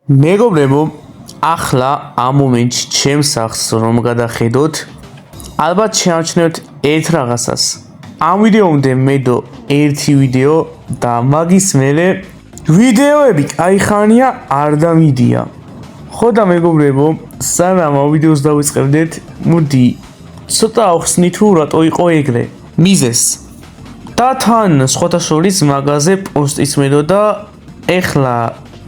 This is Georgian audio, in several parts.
მეგობრებო, ახლა ამ მომენტში ჩემს სახს რომ გადახედოთ, ალბათ შეამჩნევთ ერთ რაღაცას. ამ ვიდეომდე მედო ერთი ვიდეო და მაგის მერე ვიდეოები კაიხანია არ დამიდია. ხო და მეგობრებო, სანამ ამ ვიდეოს დავიწყებდეთ, მოდი ცოტა ახსნით თუ რატო იყო ეგრე. მიზეს და თან სხვათა შორის მაგაზე პოსტიც მედო და ეხლა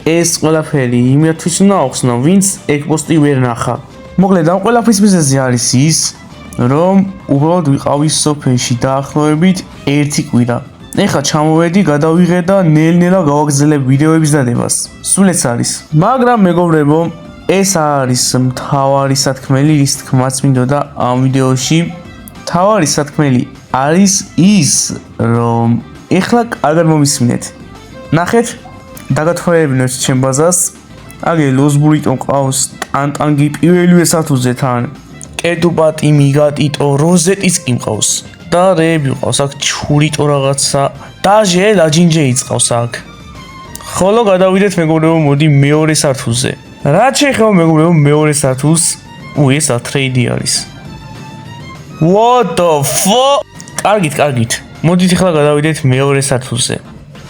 ეს ყველაფერი იმისთვის უნდა ახსნო, ვინც ეგ პოსტი ვერ ნახა. მოკლედ ამ ყველაფრის მიზეზი არის ის, რომ უბრალოდ ვიყავი სოფელში დაახლოებით 1 კვირა. ეხლა ჩამოვედი, გადავიღე და ნელ-ნელა გავაგრძელებ ვიდეოების დადებას. სულეც არის. მაგრამ მეგობრებო, ეს არის მთავარი სათქმელი, რის თქმაც მინდოდა ამ ვიდეოში. მთავარი სათქმელი არის ის, რომ ეხლა კარგად მომისმინეთ. ნახეთ, დაგათვალებინოთ ჩემ ბაზას. აგე ლოზბურიტო ყავს, ტანტანგი პირველივე სართულზე თან. კედუპატი, მიგატიტო, როზეტიც კი მყავს. და რეები ყავს აქ ჩურიტო რაღაცა. დაჟე, ლაჯინჯეიც ყავს აქ. ხოლო გადავიდეთ მეგობრებო, მოდი მეორე სართულზე. რაც შეეხება მეგობრებო მეორე სართულს, ეს ტრეიდი არის. What the fuck? კარგით. მოდით ახლა გადავიდეთ მეორე სართულზე.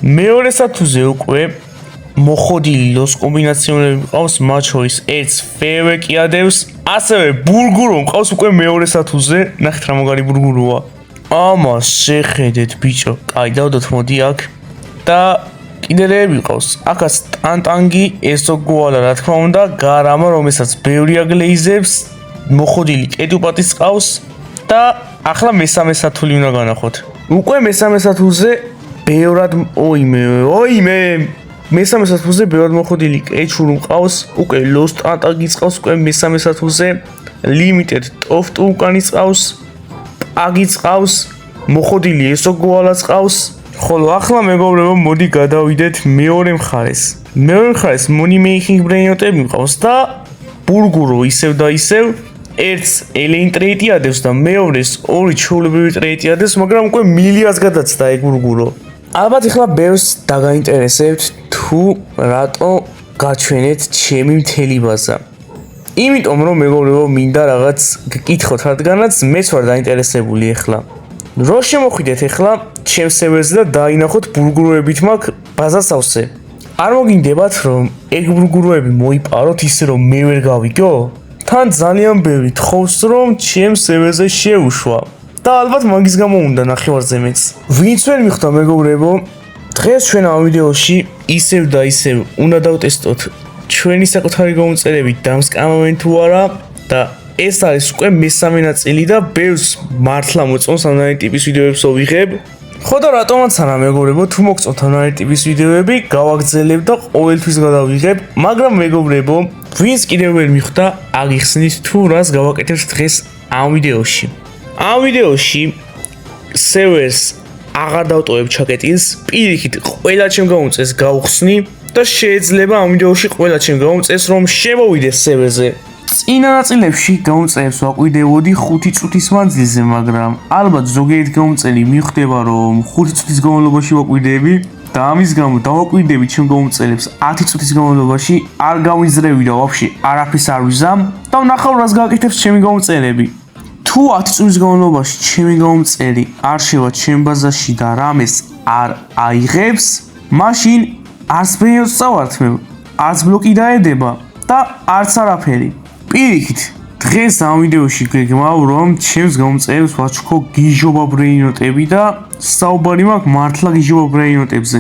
მეორე სართულზე უკვე მოხოდილი ლოს კომბინაციონები მყავს, მათ შორის ერთს ფერვე კიადევს, ასევე ბურგურო მყავს უკვე მეორე სართულზე. ნახეთ რა მაგარი ბურგუროა. ამას შეხედეთ ბიჭო, კაი დავდოთ მოდი აქ და კიდე რეები ყავს. აქაც ტანტანგი, ესო გუალა რა თქმა უნდა, გარამა რომელსაც ბევრი აგლეიზებს, მოხოდილი კედუპატის ყავს და ახლა მესამე სართული უნდა განახოთ. უკვე მესამე სართულზე ბევრად მესამე სართულზე ბევრად მოხოდილი კეჩური მყავს, უკვე ლოს ტანტანგიც ყავს, უკვე მესამე სართულზე ლიმიტედ ტოფტუ უკანიც ყავს, პაგიც ყავს, მოხოდილი ესო გუალაც ყავს. ხოლო ახლა მეგობრებო, მოდი გადავიდეთ მეორე მხარეს. მეორე მხარეს money making brain-ოტები მყავს და ბურგურო ისევ და ისევ ერთს ელეინ ტრეიტი ადევს და მეორეს ორი ჩაოლებრივი ტრეიტი ადევს, მაგრამ უკვე მილიარდს გადაცდა ეგ ბურგურო. ალბათ ახლა ბევრს დაგაინტერესებთ თუ რატო გაჩვენეთ ჩემი მთელი ბაზა. იმიტომ რომ მეგობრებო, მინდა რაღაც გკითხოთ, რადგანაც მეც ვარ დაინტერესებული ახლა. რო შემოხვიდეთ ახლა ჩემს სერვერზე და დაინახოთ ბურგუროებით მაქვს ბაზა სავსე. არ მოგინდებათ რომ ეგ ბურგუროები მოიპაროთ ისე რომ მე ვერ გავიგო? თან ძალიან ბევრი თხოვს რომ ჩემს სერვერზე შეუშვა. და ალბათ მაგის გამო უნდა ნახევარზე მეც. ვინც ვერ მიხვდა მეგობრებო, დღეს ჩვენ ამ ვიდეოში ისევ და ისევ უნდა დავტესტოთ ჩვენი საკუთარი გამომწერებით დამსკამავენ თუ არა და ეს არის უკვე მესამე ნაწილი და ბევრს მართლა მოწონს ამგვარი ტიპის ვიდეოებს ვიღებ. ხო და რატომაც არა მეგობრებო, თუ მოგწონთ ამგვარი ტიპის ვიდეოები, გავაგრძელებ და ყოველთვის გადავიღებ, მაგრამ მეგობრებო, ვინც კიდევ ვერ მიხვდა, აგიხსნით თუ რას გავაკეთებთ დღეს ამ ვიდეოში. ამ ვიდეოში სერვერს აღარ დავტოვებ ჩაკეტილს, პირიქით ყველა ჩემ გამომწეს გავხსნი და შეიძლება ამ ვიდეოში ყველა ჩემ გამომწეს რომ შემოვიდეს სერვერზე. წინა ნაწილებში გამომწერებს ვაკვირდებოდი 5 წუთის მანძილზე, მაგრამ ალბათ ზოგიერთ გამომწერი მიხვდება რომ 5 წუთის განმავლობაში ვაკვირდები და ამის გამო დავაკვირდები ჩემ გამომწერებს 10 წუთის განმავლობაში, არ გავიზრევი და ვაფშე არაფერს არ ვიზამ და ვნახავ რას გააკეთებს ჩემი გამომწერები. თუ 10 წუთის განმავლობაში ჩემი გამომწერი არ შევა ჩემ ბაზაში და რამეს არ აიღებს, მაშინ არც პრიორს წავართმევ, არც ბლოკი დაედება და არც არაფერი. პირიქით, დღეს ამ ვიდეოში გეგმავ რომ ჩემს გამომწერებს ვაჩუქო გიჟობა ბრეინოტები და საუბარი მაქვს მართლა გიჟობა ბრეინოტებზე.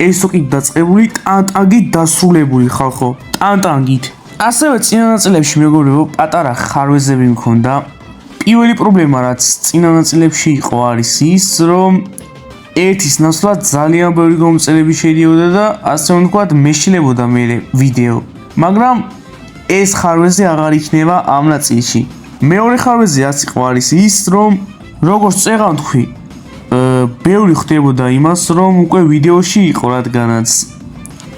ესო კი დაწყებული ტანტანგით დასრულებული ხალხო, ტანტანგით. ასევე წინა ნაწილებში მეგობრებო პატარა ხარვეზები მქონდა. პირველი პრობლემა რაც წინა ნაწილებში იყო არის ის, რომ ერთის ნაცვლად ძალიან ბევრი გამომწერები შედიოდა და ასე ვთქვათ მეშინებოდა მე ვიდეო. მაგრამ ეს ხარვეზი აღარ იქნება ამ ნაწილში. მეორე ხარვეზი რაც იყო არის ის, რომ როგორც წეღან თქვი, ბევრი ხდებოდა იმას, რომ უკვე ვიდეოში იყო, რადგანაც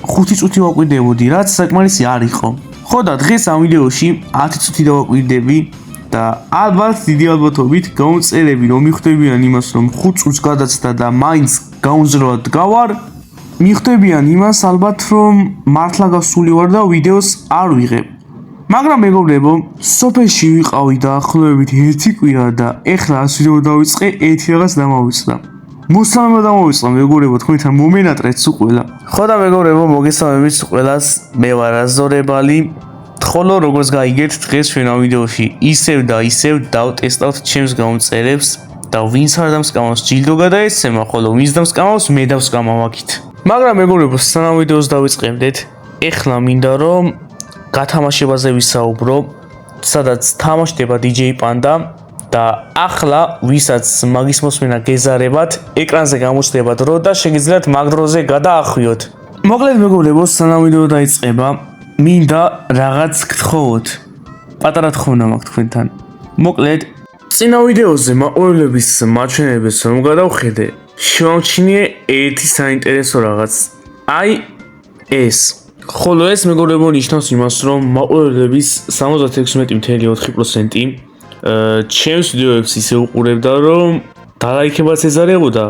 5 წუთი ვაკვირდებოდი, რაც საკმარისი არ იყო. ხო და დღეს ამ ვიდეოში 10 წუთი დავაკვირდები და ალბათ დიდი ალბათობით გამომწერები რომ მიხვდებიან იმას, რომ 5 წუთს გადაცდა და მაინც გაუნზროთ გავარ, მიხვდებიან იმას ალბათ რომ მართლა გასული ვარ და ვიდეოს არ ვიღებ. მაგრამ მეგობრებო, სოფელში ვიყავი დაახლოებით 1 კვირა და ეხლა ას ვიდეო დავიწყე, ერთი რაღაც დამოვიწყდა. მოსამება დამოვიწყდა მეგობრებო, თქვენთან მომენატრეც უყველა. ხო და მეგობრებო, მოგესალმებით ყველას, მე ვარ აზორებალი. ხოლო როგორც გაიგეთ, დღეს ჩვენ ამ ვიდეოში ისევ და ისევ დავტესტავთ ჩემს გამომწერებს და ვინც არ დამსკამავს ჯილდო გადაეცემა, ხოლო ვინც დამსკამავს მე დავსკამავ აქით. მაგრამ მეგობრებო, სანამ ვიდეოს დავიწყებდეთ, ეხლა მინდა რომ გათამაშებაზე ვისაუბრო, სადაც თამაშდება DJ Panda და ახლა ვისაც მაგის მოსმენა გეზარებათ, ეკრანზე გამოჩნდება დრო და შეგიძლიათ მაგ დროზე გადაახვიოთ. მოკლედ მეგობრებო, სანამ ვიდეო დაიწყება, მინდა რაღაც გთხოვოთ. პატარა თხოვნა მაქვს თქვენთან. მოკლედ, წინა ვიდეოზე მაყურებლების მაჩვენებელს რომ გადავხედე, შევამჩნიე ერთი საინტერესო რაღაც. აი ეს. ხოლო ეს მეგობრებო ნიშნავს იმას, რომ მაყურებლების 76.4% ჩემს ვიდეოებს ისე უყურებდა, რომ დალაიქებაც ეზარებოდა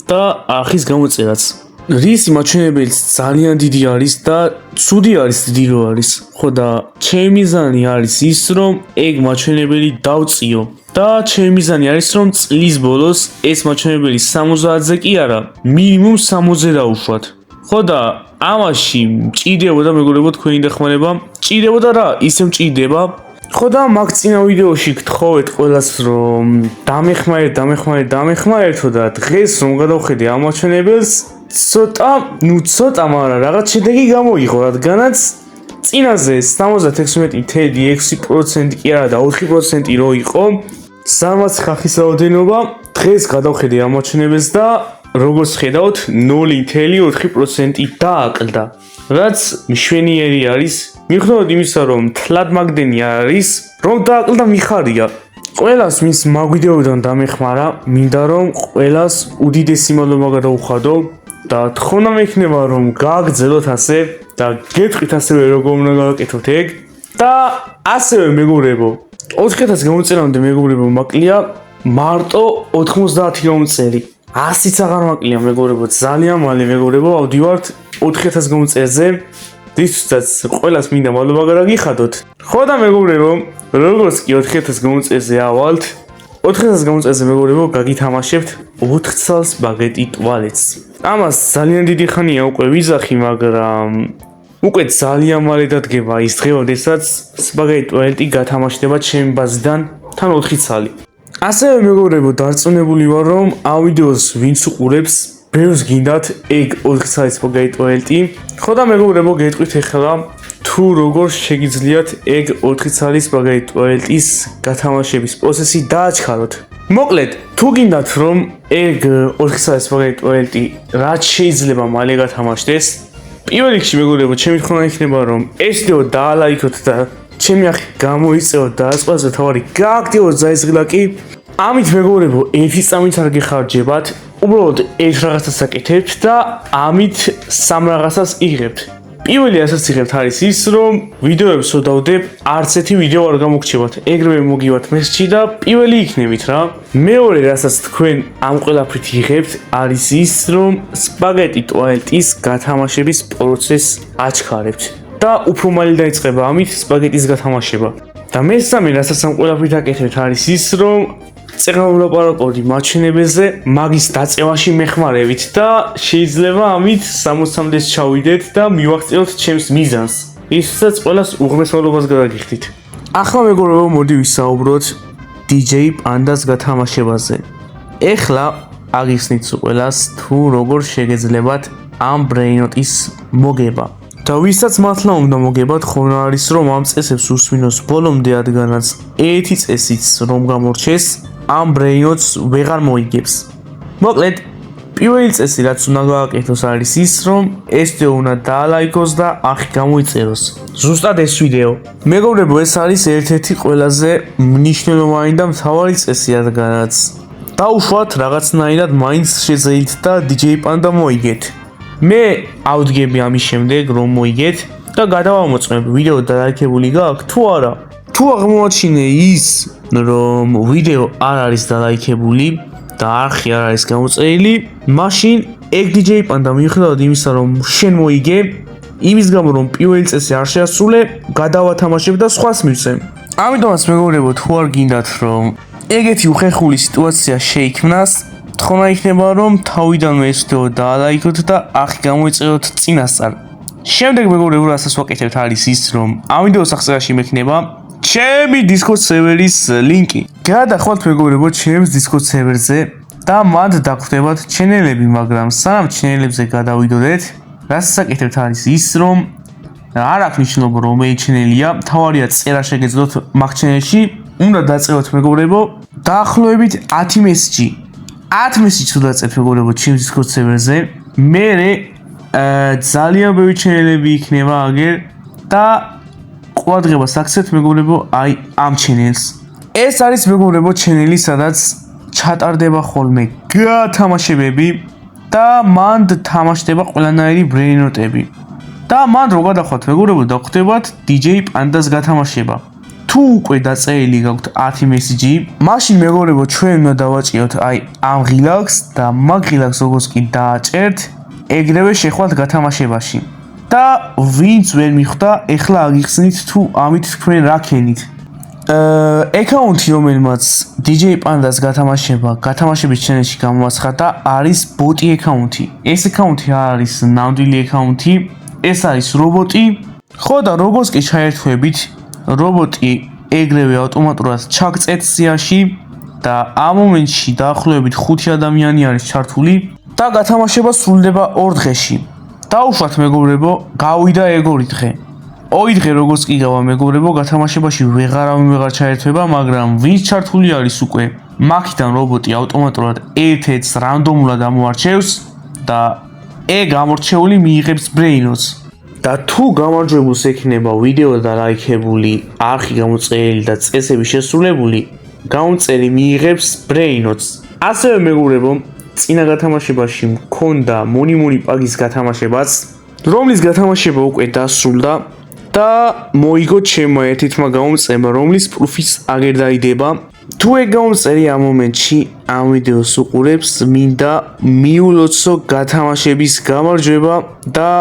და არხის გამოწერაც. რისი მაჩვენებელიც ძალიან დიდი არის და ცუდი არის, დიდი რო არის. ხო და ჩემი მიზანი არის ის, რომ ეგ მაჩვენებელი დავწიო და ჩემი მიზანი არის, რომ წლის ბოლოს ეს მაჩვენებელი 70-ზე კი არა, მინიმუმ 60-ზე დავუშვათ. ხო და ამაში მჭირდებოდა მეგობრებო თქვენი დახმარება, მჭირდებოდა რა, ისე მჭირდება. ხო და მაგ წინა ვიდეოში გთხოვეთ ყველას რომ დამეხმარეთო და დღეს რომ გადავხედე ამ მაჩვენებელს, ცოტა, მაგრამ რაღაც შედეგი გამოიღო, რადგანაც წინაზე 76.6% კი არა და 4% რო იყო სამაც ხახის რაოდენობა, დღეს გადავხედე ამ მაჩვენებელს და როგორც ხედავთ 0.4% დააკლდა, რაც მშვენიერი არის. მიუხედავად იმისა, რომ თლად მაგდენი არის, რომ დააკლდა მიხარია. ყველას ვინც მაგ ვიდეოდან დამეხმარა, მინდა რომ ყველას უდიდესი მადლობა გადაუხადო და თხოვნა მექნება რომ გააგრძელოთ ასე და გეტყვით ასევე როგორ უნდა გავაკეთოთ ეგ და ასევე მეგობრებო 4000 გამოწერამდე მეგობრებო მაკლია მარტო 90 გამოწერი 100-იც აღარ მაკლია მეგობრებო ძალიან მალე მეგობრებო ავდივართ 4000 გამოწერზე დისცაც ყველას მინდა მადლობა გადაგიხადოთ ხო და მეგობრებო როგორც კი 4000 გამოწერზე ავალთ 4000 გამოწერზე მეგობრებო გაგითამაშებთ 4 წელს ბაგეტი ტუალეტს ამას ძალიან დიდი ხანია უკვე ვიზახი მაგრამ უკვე ძალიან მალე დადგება ის დღე როდესაც ბაგეტი ტუალეტი გათამაშდება ჩემი ბაზიდან თან 4 წელი ასევე მეგობრებო დარწმუნებული ვარ რომ ამ ვიდეოს ვინც უყურებს ბევრს გინდათ ეგ 4 წლის ბაგეტი ტუალეტი ხო და მეგობრებო გეტყვით ახლა თუ როგორ შეგიძლიათ ეგ 4 წლის ბაგეტი ტუალეტის გათამაშების პროცესი დააჩქაროთ მოკლედ თუ გინდათ რომ ეგ 4 წლის ბაგეტი ტუალეტი რაც შეიძლება მალე გათამაშდეს პირველ რიგში მეგობრებო ჩემი თქმა იქნება რომ ეს ვიდეო დაალაიქოთ და ჩემი ახი გამოიწევოთ და ეს ყველაზე თავარი გააქტიუროთ ზაისღილაკი ამით მეგობრებო ერთი წამით არ გეხარჯებათ უბრალოდ ერთ რაღაცას აკეთებთ და ამით სამ რაღაცას იღებთ პირველი რასაც იღებთ არის ის რომ ვიდეოებს რო დავდებ არც ერთი ვიდეო არ გამოგრჩებათ ეგრევე მოგივათ მესჯი და პირველი იქნებით რა მეორე რასაც თქვენ ამ ყველაფრით იღებთ არის ის რომ სპაგეტი ტუალეტის გათამაშების პროცესს აჩქარებთ და უფრო მალე დაიწყება ამით სპაგეტის გათამაშება და მესამე რასაც ამ ყველაფრით აკეთებთ არის ის რომ წეგნ ვლაპარაკობდი მაჩვენებელზე მაგის დაწევაში მეხმარებით და შეიძლება ამით 60-მდე ჩავიდეთ და მივაღწიოთ ჩემს მიზანს ისაც ყველას უღრმეს მადლობას გადაგიხდით ახლა მეგობრებო მოდი ვისაუბროთ DJ Panda-ს გათამაშებაზე ეხლა აგიხსნით ყველას თუ როგორ შეგეძლებათ ამ ბრეინოტის მოგება და ვისაც მართლა უნდა მოგებათ ხონა არის რომ ამ წესებს უსმინოს ბოლომდე რადგანაც ერთი წესიც რომ გამორჩეს ამ ბრეინოტს ვეღარ მოიგებს. მოკლედ, პირველი წესი რაც უნდა გააკეთოს არის ის, რომ ეს ვიდეო უნდა დაალაიქოს და ახი გამოიწეროს. ზუსტად ეს ვიდეო. მეგობრებო, ეს არის ერთ-ერთი ყველაზე მნიშვნელოვანი და მთავარი წესი, რადგანაც დაუშვათ რაღაცნაირად მაინც შეძეილთ და DJ Panda მოიგეთ. მე ავდგები ამის შემდეგ რომ მოიგეთ და გადავამოწმებ ვიდეო დალაიქებული გააქვთ თუ არა. თუ აღმოაჩინე ის რომ ვიდეო არ არის დალაიქებული და არხი არ არის გამოწერილი, მაშინ ეგ DJ Panda მიუხედავად იმისა, რომ შენ მოიგე, იმის გამო რომ პირველი წესი არ შეასრულე, გადავათამაშებ და სხვას მივცე. ამიტომაც მეგობრებო, თუ არ გინდათ რომ ეგეთი უხეხული სიტუაცია შეიქმნას, თხოვნა იქნება რომ თავიდანვე ეს ვიდეო დაალაიქოთ და ახი გამოიწეროთ წინასწარ. შემდეგ მეგობრებო, რასაც ვაკეთებთ არის ის, რომ ამ ვიდეოს აღწერაში მექნება ჩემი Discord სერვერის ლინკი. გადახვდეთ მეგობრებო ჩემს Discord სერვერზე და მათ დაგვხვდებათ ჩენელები, მაგრამ სანამ ჩენელებზე გადავიდოდეთ, რასაც აკეთებთ არის ის, რომ არ აქვს მნიშვნელობა რომელი ჩენელია, თავარია წერა შეგეძლოთ მაგ ჩენელში, უნდა დაწეროთ მეგობრებო, დაახლოებით 10 მესიჯი. 10 მესიჯი თუ დაწერთ მეგობრებო ჩემს Discord სერვერზე, მე ძალიან ბევრი ჩენელები იქნება აგერ და ყურადღებას აქცევთ მეგობრებო აი ამ ჩენელს. ეს არის მეგობრებო ჩენელი, სადაც ჩატარდება ხოლმე გათამაშებები და მანდ თამაშდება ყველანაირი ბრეინოტები. და მანდ რო გადახვდეთ მეგობრებო, დაგვხვდებათ DJ Panda-ს გათამაშება. თუ უკვე დაწერილი გაქვთ 10 მესიჯი, მაშინ მეგობრებო ჩვენ უნდა დავაჭიოთ აი ამ ღილაკს და მაგ ღილაკს როგორც კი დააჭერთ, ეგრევე შეხვალთ გათამაშებაში. და ვინც ვერ მიხვდა, ეხლა აგიხსნით თუ ამით თქვენ რა ქენით. აკაუნთი რომელმაც DJ Panda-ს გათამაშების ჩენელში გამოაცხადა არის ბოტი აკაუნთი. ეს აკაუნთი არის ნამდვილი აკაუნთი, ეს არის რობოტი. ხო და როგორც კი ჩაერთვებით, რობოტი ეგრევე ავტომატურად ჩაგწევთ სიაში და ამ მომენტში დაახლოებით 5 ადამიანი არის ჩართული და გათამაშება სრულდება 2 დღეში. დაუშვათ მეგობრებო, გავიდა ეგ 2 დღე. 2 დღე როგორც კი გავა მეგობრებო, გათამაშებაში ვეღარ ჩაერთვება, მაგრამ ვინც ჩართული არის უკვე, მაგიდან რობოტი ავტომატურად ერთ-ერთს რანდომულად ამოარჩევს და ეგ ამორჩეული მიიღებს ბრეინოტს. და თუ გამარჯვებულს ექნება ვიდეო და ლაიქებული, არხი გამოწერილი და წესები შესრულებული, გამომწერი მიიღებს ბრეინოტს. ასევე მეგობრებო, წინა გათამაშებაში მქონდა მონიმონი პაგის გათამაშებაც, რომლის გათამაშება უკვე დასრულდა და მოიგო ჩემმა ერთითმა გამომწერმა, რომლის პროფის აგერ დაიდება. თუ ეგ გამომწერი ამ მომენტში ამ ვიდეოს უყურებს, მინდა მიულოცო გათამაშების გამარჯვება და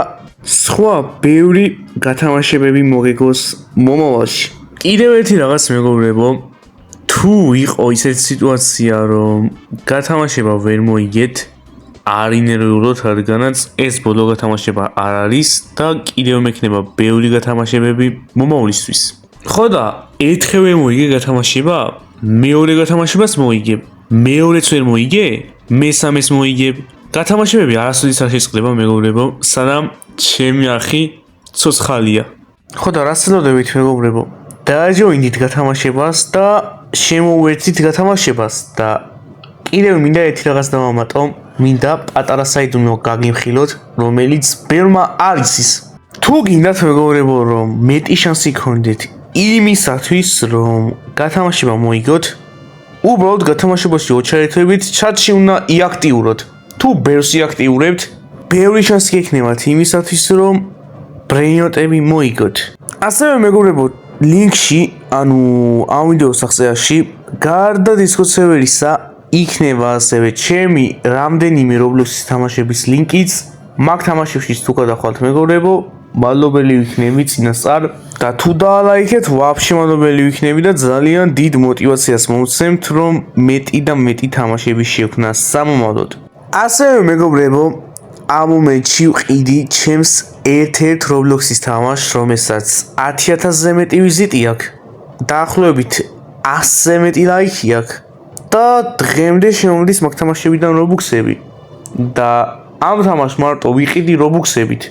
სხვა ბევრი გათამაშებები მოგეგოს მომავალში. კიდევ ერთი რაღაც მეგობრებო, თუ იყო ისეთი სიტუაცია, რომ გათამაშება ვერ მოიგეთ, არ ინერვიულოთ, რადგანაც ეს ბოლო გათამაშება არ არის და კიდევ მექნება ბევრი გათამაშებები მომავლისთვის. ხო და ერთხელ მოიგე გათამაშება, მეორე გათამაშებას მოიგებ, მეორეც ვერ მოიგე, მესამეს მოიგებ. გათამაშებები არასოდეს არ შეწყდება მეგობრებო, სანამ ჩემი არხი ცოცხალია. ხო და რას ელოდებით მეგობრებო? დააჯოინდით გათამაშებას და შემოვერთით გათამაშებას და კიდევ მინდა ერთი რაღაც დავამატო, მინდა პატარა საიდუმლო გაგიმხილოთ, რომელიც ბევრმა არ იცის. თუ გინდათ მეგობრებო, რომ მეტი შანსი გქონდეთ იმისათვის, რომ გათამაშება მოიგოთ, უბრალოდ გათამაშებაში ოჩაერთვებით, ჩატში უნდა იაქტიუროთ. თუ ბევრს იაქტიურებთ, ბევრი შანსი გექნებათ იმისათვის, რომ ბრეინოტები მოიგოთ. ასევე მეგობრებო, ლინკში, ანუ ამ ვიდეოს აღწერაში, გარდა Discord სერვერისა, იქნება ასევე ჩემი რამდენიმე Roblox-ის თამაშების ლინკიც. მაგ თამაშებშიც თუ გადახვალთ მეგობრებო, მადლობელი ვიქნები წინასწარ და თუ დაალაიქეთ, ვაფშე მადლობელი ვიქნები და ძალიან დიდ мотивაციას მომცემთ, რომ მეტი და მეტი თამაშები შევქმნა სამომავლოდ. ასევე მეგობრებო, ამ მომენტში ვყიდი ჩემს ერთ-ერთ Roblox-ის თამაშს, რომელსაც 10,000-ზე მეტი ვიზიტი აქვს, დაახლოებით 100-ზე მეტი ლაიქი აქვს და დღემდე შემომდის მაგ თამაშებიდან Robux-ები და ამ თამაშს მარტო ვიყიდი Robux-ებით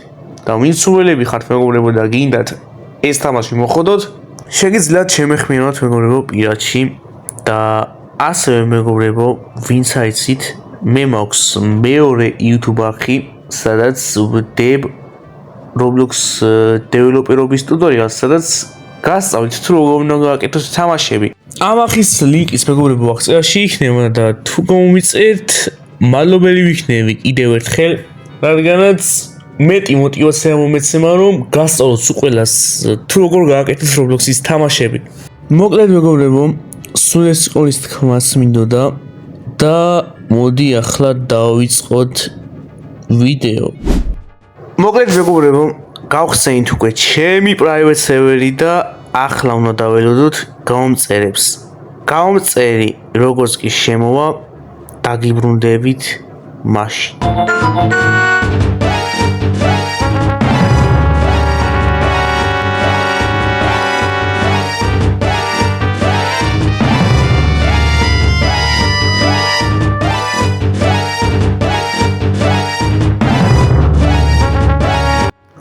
და ვინც სულელები ხართ მეგობრებო და გინდათ ეს თამაში მოხოდოთ, შეგიძლიათ შემეხმიანოთ მეგობრებო პირადში და ასევე მეგობრებო, ვინც აიცით, მე მაქვს მეორე YouTube არხი, სადაც ვდებ Roblox დეველოპერობის ტუტორიალს, სადაც გასწავლით თუ როგორ უნდა გააკეთოს თამაშები. ამ არხის ლინკის მეგობრებო აღწერაში იქნება და თუ გამომიწერთ, მადლობელი ვიქნები კიდევ ერთხელ, რადგანაც მეტი мотивация მომეცემა, რომ გასწავლოთ ყველას თუ როგორ გააკეთოს Roblox-ის თამაშები. მოკლედ მეგობრებო, სულ ეს იყო ის თქმაც მინდოდა და მოდი ახლა დავიწყოთ ვიდეო. მოკლედ მეგობრებო, გავხსენით უკვე ჩემი private server-ი და ახლა უნდა დაველოდოთ გამომწერებს. გამომწერი როგორც კი შემოვა, დაგიბრუნდებით მაშინ.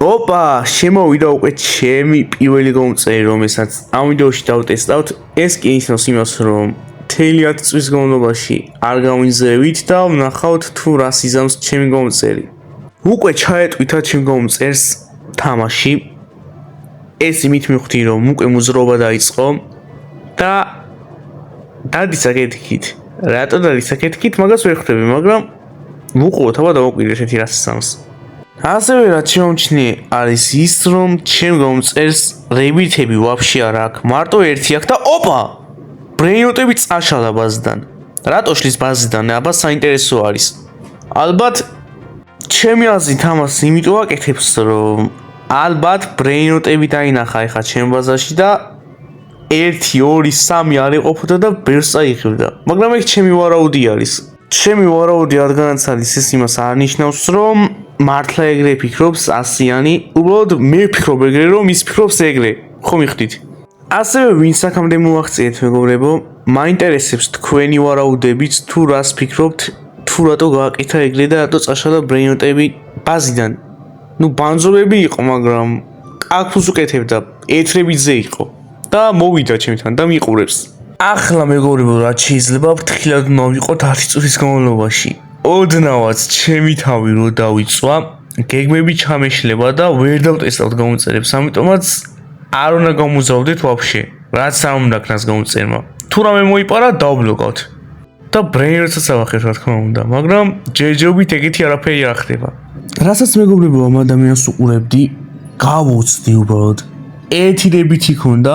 ოპა, შემოვიდა უკვე ჩემი პირველი გამომწერი, რომელსაც ამ ვიდეოში დავტესტავთ. ეს კი ნიშნავს იმას, რომ მთელი 10 წლის განმავლობაში არ გავინზრევით და ვნახავთ თუ რას იზამს ჩემი გამომწერი. უკვე ჩაეტყვითა ჩემ გამომწერს თამაში. ეს იმით მივხვდი, რომ უკვე მოძრაობა დაიწყო და დადი საკეთით. რატო დადი საკეთით, მაგას ვერ ხვდები, მაგრამ ვუყუროთ, აბა დავაკვირდეთ ერთი რას იზამს. ასევე რაც შემომჩნიე არის ის, რომ ჩემ გამომწერს რებითები ვაფშე არ აქვს, მარტო ერთი აქვს და ოპა! ბრეინოტები წაშალა ბაზიდან. რატო შლის ბაზიდან? აბა საინტერესო არის. ალბათ ჩემი აზრით ამას იმიტომ აკეთებს, რომ ალბათ ბრეინოტები დაინახა ეხა ჩემ ბაზაში და 1, 2, 3 არ ეყოფოდა და ბერს აიღებდა. მაგრამ ეგ ჩემი ვარაუდი არის. ჩემი ვარაუდი რადგანაც არის ეს იმას არ ნიშნავს, რომ მართლა ეგრე ფიქრობს ასიანი, უბრალოდ მე ვფიქრობ ეგრე, რომ ის ფიქრობს ეგრე. ხო მიხდით? ასევე ვინც აქამდე მოაღწიეთ მეგობრებო, მაინტერესებს თქვენი ვარაუდებით, თუ რას ფიქრობთ, თუ რატო გააკეთა ეგრე და რატო წაშალა ბრეინოტები ბაზიდან. ნუ ბანძობები იყო, მაგრამ კაკფუს უკეთებდა, ეთრებიძე იყო და მოვიდა ჩემთან და მიყურებს. ახლა მეგობრებო, რაც შეიძლება ფრთხილად უნდა ვიყოთ 10 წუთის განმავლობაში. ოდნავაც ჩემი თავი რო დავიწვა, გეგმები ჩამეშლება და ვერ დავტესტავთ გამომწერებს, ამიტომაც არ უნდა გამოზავდეთ ვაფშე, რაც არ უნდა ქნას გამომწერმა. თუ რამე მოიპარა, დავბლოკავთ. და ბრეინოტსაც ავახერთ, რა თქმა უნდა, მაგრამ ჯერჯერობით ეგეთი არაფერი არ ხდება. რასაც მეგობრებო ამ ადამიანს უყურებდი, გავუცდი უბრალოდ. ეთირებითი ქონდა,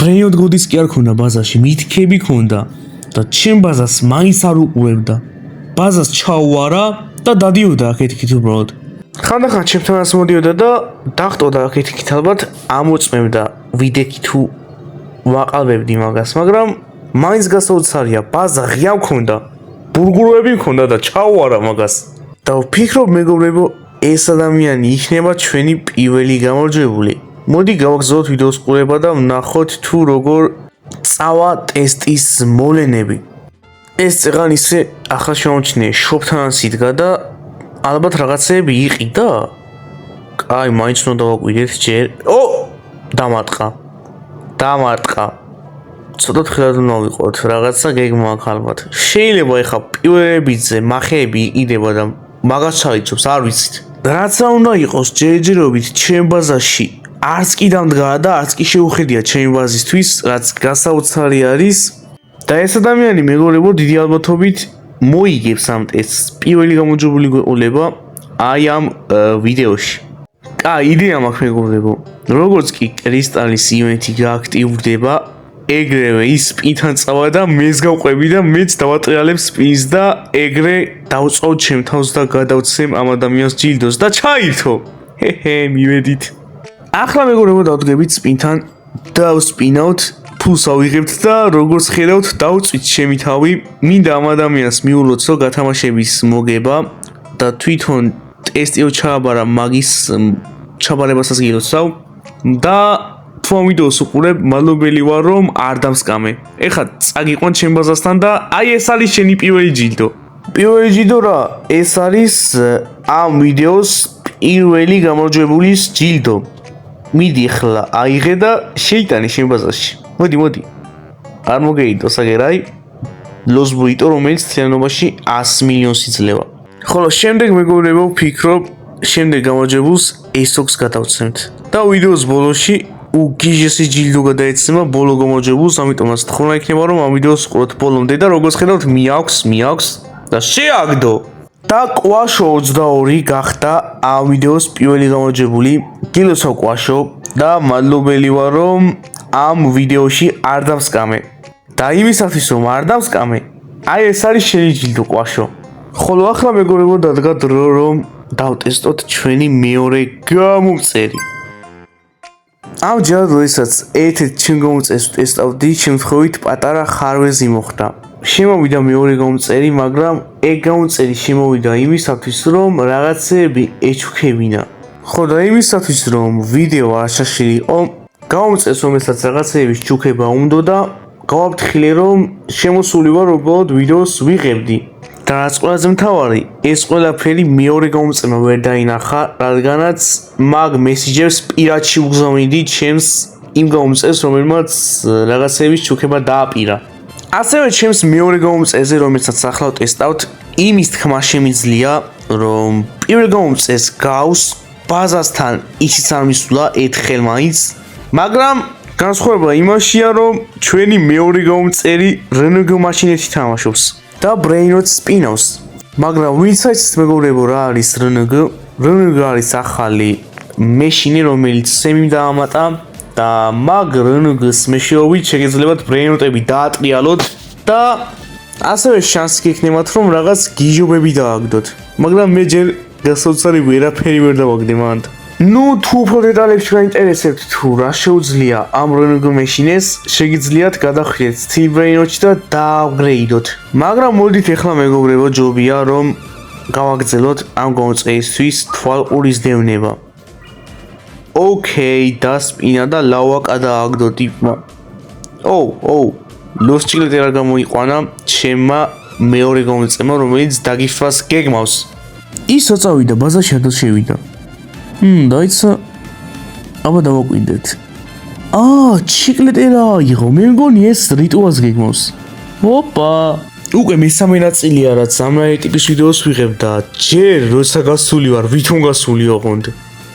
ბრეინოტ გოდის კი არ ქონდა ბაზაში, მითქები ქონდა და ჩემ ბაზას მაინც არ უყურებდა. ბაზას ჩაუარა და დადიოდა აქეთ-იქით უბრალოდ. ხანდახან ჩემთანაც მოდიოდა და დახტოდა აქეთ-იქით ალბათ ამოწმებდა ვიდექი თუ ვაყალბებდი მაგას, მაგრამ მაინც გასაოცარია, ბაზა ღია მქონდა, ბურგულოები მქონდა და ჩაუარა მაგას. და ვფიქრობ მეგობრებო, ეს ადამიანი იქნება ჩვენი პირველი გამარჯვებული. მოდი გავაგზავნოთ ვიდეოს ყურება და ვნახოთ თუ როგორ წავა ტესტის მოვლენები. ეს წეღან ისე ახლა შემომჩნიე შოპთანაც იდგა და ალბათ რაღაცეები იყიდა. კაი, მაინც უნდა დავაკვირდეთ ჯერ. დამარტყა. ცოტა ხილად უნდა ვიყოთ, რაღაცა გეგმა აქვს ალბათ. შეიძლება ეხა პიუერებიძე, მახეები იყიდება და მაგას ჩაიწობს, არ ვიცით. რაცა უნდა იყოს ჯერჯერობით ჩემ ბაზაში არც კი დამდგარა და არც კი შეუხედია ჩემი ბაზისთვის, რაც გასაოცარი არის. და ეს ადამიანი მეგობრებო დიდი ალბათობით მოიგებს ამ ტესტს. პირველი გამარჯვებული გვეყოლება აი ამ ვიდეოში. კაი, იდეა მაქვს მეგობრებო. როგორც კი კრისტალის ივენთი გააქტიურდება, ეგრევე ის სპინთან წავა და მეც გავყვები და მეც დავატრიალებ სპინს და ეგრე დავწოვ ჩემ თავს და გადავცემ ამ ადამიანს ჯილდოს და ჩაირთო. მივედით. ახლა მეგობრებო დავდგებით სპინთან, დავსპინავთ, ფულს ავიღებთ და როგორც ხედავთ, დავწვით ჩემი თავი. მინდა ამ ადამიანს მიულოთ, რომ გათამაშების მოგება და თვითონ ტესტიო ჩააბარა მაგის ჩაბარებასაც გილოცავ და თუ ამ ვიდეოს უყურებ, მადლობელი ვარ, რომ არ დამსკამე. ეხლა წაგიყვან ჩემ ბაზასთან და აი ეს არის შენი პირველი ჯილდო. პირველი ჯილდო რა? ეს არის ამ ვიდეოს პირველი გამარჯვებულის ჯილდო. მიდი ახლა აიღე და შეიტანე შენ ბაზაში. მოდი. არ მოგეიდო საგერაი. ლოსბუიტო, რომელიც თლიანობაში 100 მილიონს იძლევა. ხოლო შემდეგ მეგობრებო ვფიქრობ, შემდეგ გამარჯვებულს ASOX გადავცემთ. და ვიდეოს ბოლოში უგიჟესი ჯილდო გადაეცემა ბოლო გამარჯვებულს, ამიტომაც თხოვნა იქნება რომ ამ ვიდეოს ყუროთ ბოლომდე და როგორც ხედავთ მიაქვს და შეაგდო. და კვაშო 22 გახდა ამ ვიდეოს პირველი გამარჯვებული. გილოცავ კვაშო და მადლობელი ვარ რომ ამ ვიდეოში არ დამსკამე. და იმისათვის რომ არ დამსკამე, აი ეს არის შენი ჯილდო კვაშო. ხოლო ახლა მეგობრებო დადგა დრო რომ დავტესტოთ ჩვენი მეორე გამომწერი. ამჯერად როდესაც ერთ-ერთ ჩემ გამომწერს ვტესტავდი, შემთხვევით პატარა ხარვეზი მოხდა. შემოვიდა მეორე გამომწერი, მაგრამ ეგ გამომწერი შემოვიდა იმისათვის, რომ რაღაცეები ეჩუქებინა. ხო და იმისათვის, რომ ვიდეო არ შეშლილიყო, გამომწერს რომელსაც რაღაცეების ჩუქება უნდოდა, გავაფრთხილე რომ შემოსული ვარ უბრალოდ ვიდეოს ვიღებდი. და რაც ყველაზე მთავარი, ეს ყველაფერი მეორე გამომწერმა ვერ დაინახა, რადგანაც მაგ მესიჯებს პირადში უგზავნიდი ჩემს იმ გამომწერს, რომელმაც რაღაცეების ჩუქება დააპირა. ასევე ჩემს მეორე გამომწერზე, რომელსაც ახლა ვტესტავთ, იმის თქმა შემიძლია, რომ პირველ გამომწერს გავს ბაზასთან ისიც არ მისულა ერთხელ მაინც, მაგრამ განსხვავება იმაშია, რომ ჩვენი მეორე გამომწერი RNG მაშინით თამაშობს და Brainots სპინავს. მაგრამ ვინც აიცით მეგობრებო რა არის RNG? RNG არის ახალი მეშინი, რომელიც სემიმ დაამატა და მაგ RNG-ს მეშვეობით შეგეძლებათ Brainotები დაატრიალოთ და ასევე შანსი გექნებათ რომ რაღაც გიჟობები დააგდოთ. მაგრამ მე ჯერ გასაოცარი ვერაფერი ვერ დავაგდე მანდ. ნუ თუ უფრო დეტალებში გაინტერესებთ თუ რა შეუძლია ამ RNG მეშინეს, შეგიძლიათ გადახვიდეთ Steel Brainotში და დააპგრეიდოთ. მაგრამ მოდით ახლა მეგობრებო ჯობია რომ გავაგრძელოთ ამ გამომწერისთვის თვალყურის დევნება. ოკეი, დასპინა და ლავაკა დააგდო ტიპმა. ლოს ჭილეტი რა გამოიყვანა ჩემმა მეორე გამომწერმა, რომელიც დაგიფას გეგმავს. ისო წავიდა ბაზაში არ შევიდა. დაიცა აბა დავაკვირდეთ. ჩიკლეტი რა აიღო, მე მგონი ეს რიტუალს გეგმავს. ოპა, უკვე მესამე ნაწილია რაც ამავე ტიპის ვიდეოს ვიღებ და ჯერ როცა გასული ვარ, ვითომ გასული ოღონდ.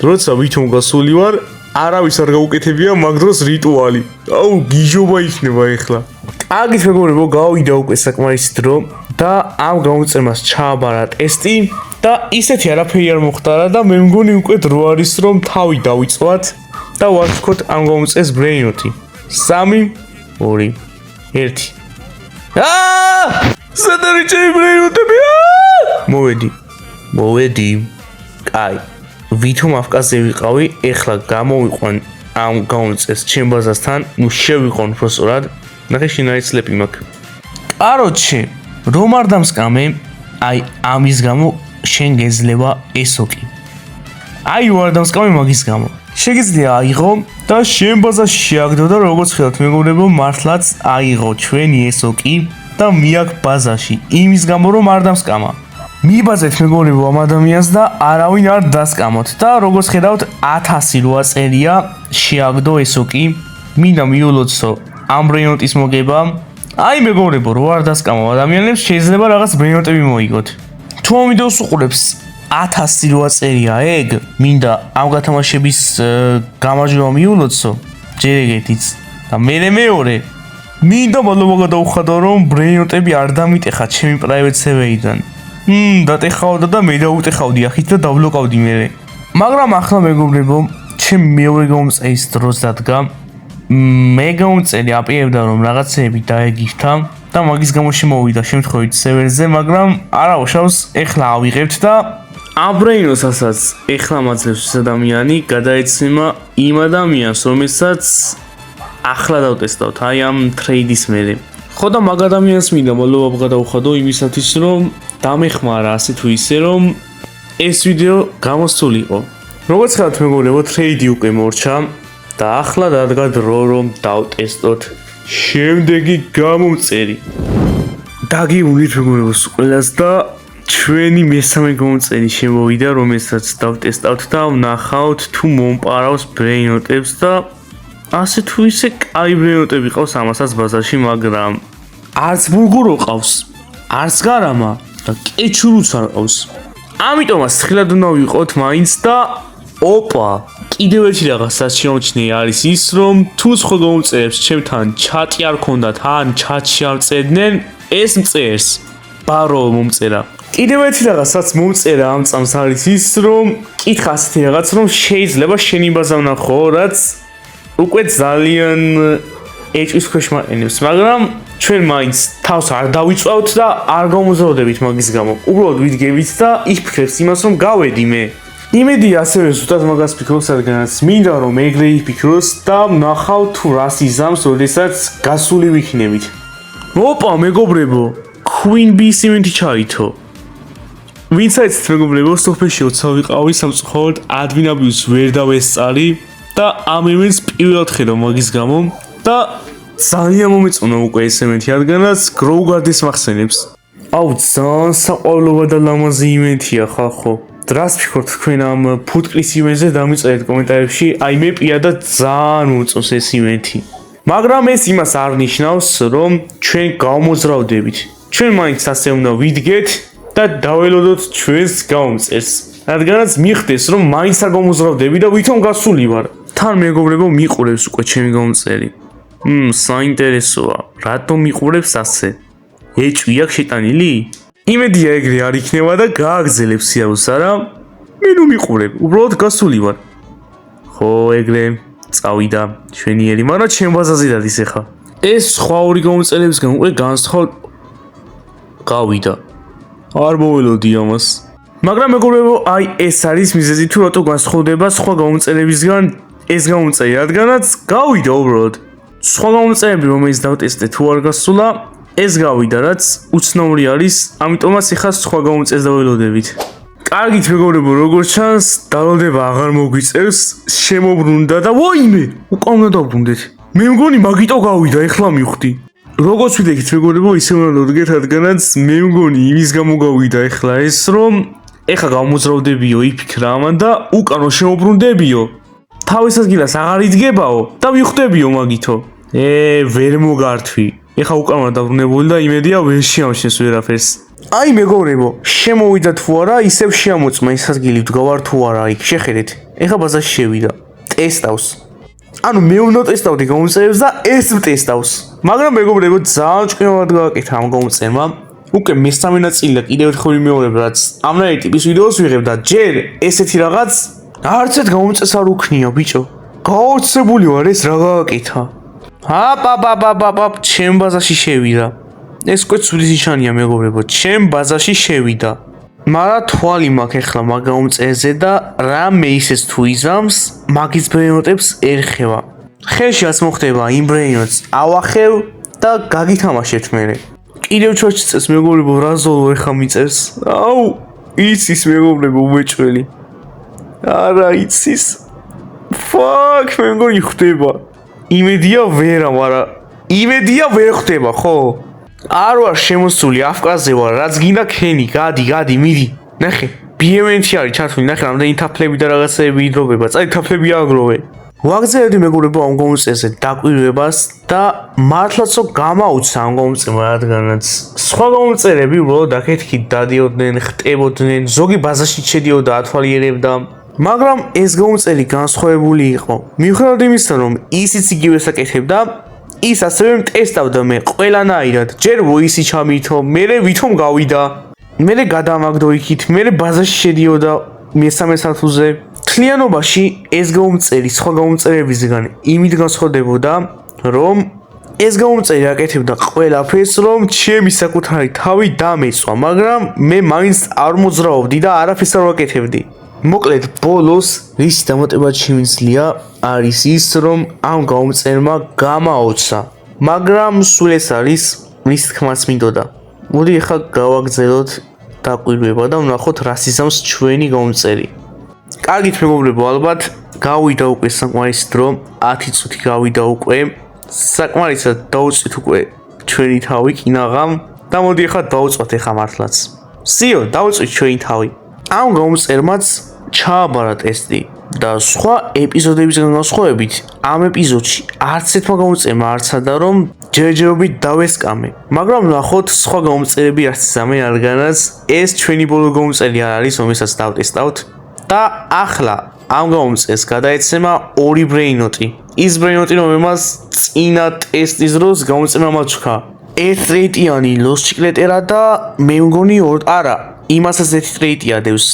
როცა ვითომ გასული ვარ, არავის არ გაუკეთებია მაგ დროს რიტუალი. გიჟობა იქნება ეხლა. კარგით მეგობრებო, გავიდა უკვე საკმარისი დრო და ამ გამომწერმას ჩააბარა ტესტი და ისეთი არაფერი არ მოხდარა და მე მგონი უკვე დრო არის რომ თავი დავიწყოთ და ვარჩქოთ ამ გამომწერს Brainot-ი. 3 2 1 სად არის ჩემი Brainot-ები? მოვედი. კაი. ვითომ აფკაზე ვიყავი, ეხლა გამოვიყვან ამ გამომწერს ჩემ ბაზასთან, ნუ შევიყვან უბრალოდ. ნახე შინაიცლები მაქვს. კაროჩე, რომ არ დამსკამე, ამის გამო შენ გეძლება ესოკი. არ დამსკამე მაგის გამო. შეგიძლია აიღო და შენ ბაზაში შეაგდო და როგორც ხედავთ მეგობრებო, მართლაც აიღო ჩვენი ესოკი და მიაქ ბაზაში. იმის გამო რომ არ დამსკამა. მიბაზეთ მეგობრებო ამ ადამიანს და არავინ არ დასკამოთ და როგორც ხედავთ 1000 როა წერია შეაგდო ესოკი. მინდა მიულოცო ამ Brainot-ის მოგება. მეგობრებო, რო არ დასკამო ადამიანებს შეიძლება რაღაც Brainot-ები მოიგოთ. თუ ამ ვიდეოს უყურებს 1000 როა წერია ეგ, მინდა ამ გათამაშების გამარჯვება მიულოცო, ჯერ ეგეთიც და მეორე მინდა მადლობა გადაუხადო რომ Brainot-ები არ დამიტეხა ჩემი private server-დან. დატეხავდა და მე დაუტეხავდი ახით და დაბლოკავდი მე. მაგრამ ახლა მეგობრებო, ჩემ მეორე გამომწერის დროს დადგა. მე გამომწერი აპირებდა რომ რაღაცეები დაეგიფთა და მაგის გამო შემოვიდა შემთხვევით სერვერზე, მაგრამ არაუშავს ეხლა ავიღებთ და ამ Brainot-ასაც ეხლა მაძლევს ეს ადამიანი გადაეცემა იმ ადამიანს, რომელსაც ახლა დავტესტავთ ამ ტრეიდის მერე. ხო და მაგ ადამიანს მინდა მადლობა გადაუხადო იმისათვის რომ დამეხმარა ასე თუ ისე რომ ეს ვიდეო გამოსულიყო. როგორც ხედავთ მეგობრებო, ტრეიდი უკვე მორჩა და ახლა დადგა დრო რომ დავტესტოთ შემდეგი გამომწერი. დაგიუნით მეგობრებო ყველას და ჩვენი მესამე გამომწერი შემოვიდა, რომელსაც დავტესტავთ და ვნახავთ თუ მომპარავს Brainot-ებს და ასე თუ ისე კაი Brainot-ები ყავს ამასაც ბაზარში, მაგრამ არც ბურგურო ყავს, არც გარამა და კეჩურუც არ ყავს. ამიტომაც თხილად უნდა ვიყოთ მაინც და ოპა, კიდევ ერთი რაღაცაც შემოჩნია არის ის, რომ თუ სხვა გამომწერებს ჩემთან ჩატი არ ქონდათ, ან ჩატში არ წერდნენ, ეს მწერს ბარო მომწერა. კიდევ ერთი რაღაცაც მომწერა ამ წამს არის ის, რომ კითხა ასეთი რაღაც, რომ შეიძლება შენი ბაზა ვნახო, რაც უკვე ძალიან ეჭვის ქვეშ მაყენებს, მაგრამ ჩვენ მაინც თავს არ დავიწვავთ და არ გამოზროდებით მაგის გამო. უბრალოდ ვიდგებით და იფიქრებს იმას, რომ გავედი მე. იმედია ასევე ზუსტად მაგას ფიქრობს, რადგანაც მინდა რომ ეგრე იფიქროს და ნახავ თუ რას იზამს, როდესაც გასული ვიქნებით. ოპა, მეგობრებო, Queen Bee იმენთი ჩაითო. ვინც აიცით მეგობრებო, სოფელში როცა ვიყავი სამწუხაროდ ადმინაბიუს ვერ დავესწარი და ამ ევენტს პირველად ხედავ მაგის გამო და ძალიან მომეწონა უკვე ეს ევენთი, რადგანაც Growgarden-ს მახსენებს. აუ, ძალიან საყვარლობა და ლამაზი ივენთია ხალხო. დრას ფიქრობთ თქვენ ამ ფუტკრის ივენთზე დამიწერეთ კომენტარებში, აი მე პირადად ძალიან მომწონს ეს ივენთი. მაგრამ ეს იმას არ ნიშნავს, რომ ჩვენ გავმოძრავდებით. ჩვენ მაინც ასე უნდა ვიდგეთ და დაველოდოთ ჩვენს გამომწერს. რადგანაც მიხდეს, რომ მაინც არ გამოზრავდები და ვითომ გასული ვარ. თან მეგობრებო, მიყურებს უკვე ჩემი გამომწერი. საინტერესოა. რატომ მიყურებს ასე? ეჭვი აქვს შეტანილი? იმედია ეგრე არ იქნება და გააგზელებს სიარულს, არა? მე ნუ მიყურებ, უბრალოდ გასული ვარ. ხო, ეგრე წავიდა ჩვენიერი, მაგრამ ჩემ ბაზაზე დადის ახლა. ეს სხვა ორი გამომწერებისგან უკვე განსხვავ გავიდა. არ მოველოდი ამას. მაგრამ მეგობრებო, აი ეს არის მიზეზი თუ რატო განსხვავდება სხვა გამომწერებისგან ეს გამომწერი, რადგანაც გავიდა უბრალოდ. სხვა გამომწერები, რომელიც დავტესტე თუ არ გასულა, ეს გავიდა, რაც უცნაური არის, ამიტომაც ახლა სხვა გამომწერს დაველოდებით. კარგით მეგობრებო, როგორც ჩანს, დავალდება აღარ მოგვიწევს, შემოbrunda და ვაიმე, უკან უნდა დავბრუნდეთ. მე მგონი მაგიტო გავიდა, ეხლა მივხვდი. როგორც ვიდექით მეგობრებო, ისე უნდა დავდგეთ, რადგანაც მე მგონი იმის გამო გავიდა ეხლა ეს, რომ ეხლა გამოძრავდებიო იფიქრა ამან და უკანო შემოbrunდებიო. თავის ადგილას აღარ იდგებაო და ვიხვდებიო მაგითო. ვერ მოგართვი. ეხლა უკან უნდა დაბრუნებული და იმედია ვერ შეამჩნევს ვერაფერს. აი მეგობრებო, შემოვიდა თუ არა, ისევ შეამოწმა ის ადგილი ვდგავარ თუ არა იქ. შეხედეთ. ეხლა ბაზაში შევიდა. ტესტავს. ანუ მე უნდა ტესტავდი გამომწერებს და ეს ტესტავს. მაგრამ მეგობრებო, ძალიან ჭკვიანად გააკეთა ამ გამომწერმა. უკვე მესამე ნაწილი და კიდევ ერთხელ ვიმეორებ, რაც ამნაირი ტიპის ვიდეოს ვიღებ და ჯერ ესეთი რაღაც არც ერთ გამომწერს არ უქნია, ბიჭო. გაოცებული ვარ, ეს რა გააკეთა. აპ, ჩემ ბაზაში შევიდა. ეს უკვე ცუდის ნიშანია მეგობრებო, ჩემ ბაზაში შევიდა. მაგრამ თვალი მაქვს ახლა მაგ გამომწერზე და რამე ისეს თუ იზამს, მაგის ბრეინოტებს ერხება. ხელში რაც მოხდება იმ ბრეინოტს ავახევ და გაგითამაშებთ მერე. კიდევ ჩორჩი წეს მეგობრებო, რა ზოლო ეხა მიწერს. აუ, იცის მეგობრებო, უმეჭველი. არა იცის. ფაკ, მე მგონი ხვდება. იმედია ვერა, მაგრამ იმედია ვერ ხვდება, ხო? არ ვარ შემოსული, აფკაზე ვარ, რაც გინდა ქენი, გადი, მიდი. ნახე, ბიემენტი არის ჩართული, ნახე, რამდენი თაფლები და რაღაცეები იდრობება. წაი თაფლები აგროვე. ვაგზავნე მეგობრებო ამ გამომწერზე დაკვირვებას და მართლაცო გამაუცა ამ გამომწერმა, რადგანაც სხვა გამომწერები უბრალოდ აქეთ-იქით დადიოდნენ, ხტებოდნენ, ზოგი ბაზაში შედიოდა, ათვალიერებდა. მაგრამ ეს გამომწერი განსხვავებული იყო. მიუხედავად იმისა, რომ ისიც იგივეს აკეთებდა, ის ასევე ტესტავდა მე ყველანაირად. ჯერ ვოისი ჩამითო, მერე ვითომ გავიდა. მერე გადამაგდო იქით, მერე ბაზაში შედიოდა მესამე სართულზე. მთლიანობაში ეს გამომწერი სხვა გამომწერებისგან იმით განსხვავდებოდა, რომ ეს გამომწერი აკეთებდა ყველაფერს, რომ ჩემი საკუთარი თავი დამეწვა, მაგრამ მე მაინც არ მოძრავდი და არაფერს არ ვაკეთებდი. მოკლედ, ბოლოს რის დამატებად შემიძლია არის ის, რომ ამ გამომწერმა გამაოცა, მაგრამ სულ ეს არის რის თქმაც მინდოდა. მოდი ახლა გავაგზავნოთ დაკვირვება და ვნახოთ რას იზამს ჩვენი გამომწერი. კარგით მეგობრებო, ალბათ გავიდა უკვე საკმარისი დრო, 10 წუთი გავიდა უკვე. საკმარისად დაუწვით უკვე ჩვენი თავი კინაღამ და მოდი ახლა დავუწვათ ახლა მართლაც. სიო, დავუწვით ჩვენი თავი. ამ გამომწერმაც ჩააბარა ტესტი და სხვა ეპიზოდებისგან განსხვავებით, ამ ეპიზოდში არც ერთმა გამომწერმა არ ცადა რომ ჯერჯერობით დავესკამე. მაგრამ ვნახოთ სხვა გამომწერები რაც იზამენ, რადგანაც ეს ჩვენი ბოლო გამომწერი არ არის, რომელსაც დავტესტავთ. და ახლა ამ გამომწერს გადაეცემა ორი ბრეინოტი. ის ბრეინოტი, რომელმაც წინა ტესტის დროს გამომწერმა მაჩვქა. ერთ რეიტიანი ლოს ჩიკლეტერა და მე მგონი არა, იმასაც ერთი რეიტია დევს.